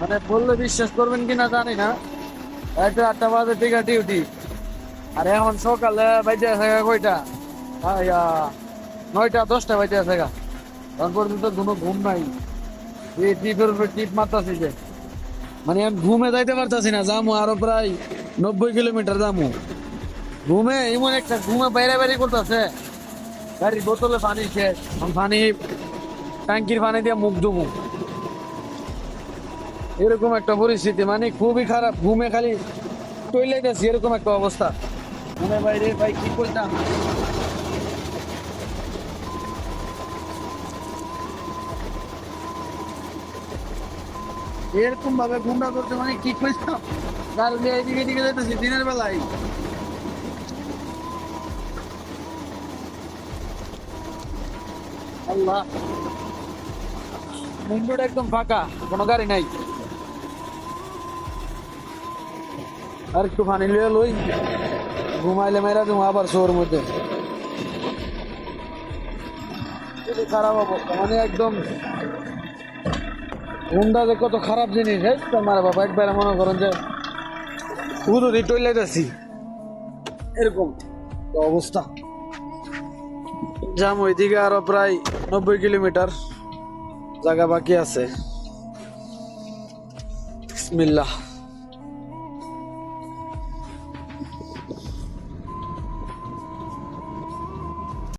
মানে বললে বিশ্বাস করবেন কিনা জানি না, রাতে 8টা বাজে থেকে ডিউটি, আর এখন সকালে বাইতে আছে কয়টা, 9টা 10টা বাইতে আছে গা। তখন পর্যন্ত কোনো ঘুম নাই, এই টিপের উপর টিপ মারতাছি যে, মানে আমি ঘুমে যাইতে পারতাছি না, যামু আরো প্রায় 90 কিলোমিটার যামু। ঘুমে এমন একটা ঘুমে বাইরে বাইরে করতেছে, গাড়ির বোতলে পানি শেষ, এখন পানি ট্যাঙ্কির পানি দিয়ে মুখ ধুমু, এরকম একটা পরিস্থিতি, মানে খুবই খারাপ। ঘুমে খালি টয়লেট আছি, এরকম একটা অবস্থা। ঘুমে বাইরে ভাই কি করতাম। এরকম ভাবে ঘুমটা করতে মানে কি করতাম, গাড়ি নিয়ে এদিকে এদিকে যেতেছি দিনের বেলায়। আল্লাহ, মেইন রোড একদম ফাঁকা, কোনো গাড়ি নাই। আর একটু পানি লিয়ে লই, ঘুমাইলে মেরা তুমি আবার শোর মধ্যে। খুবই খারাপ অবস্থা, মানে একদম ঘুমটা যে কত খারাপ জিনিস, হ্যাঁ তোমার বাবা একবার মনে করেন যে হুদুরি টয়লেট আছি, এরকম তো অবস্থা। যাম ওইদিকে আরো প্রায় 90 কিলোমিটার জায়গা বাকি আছে। বিসমিল্লাহ।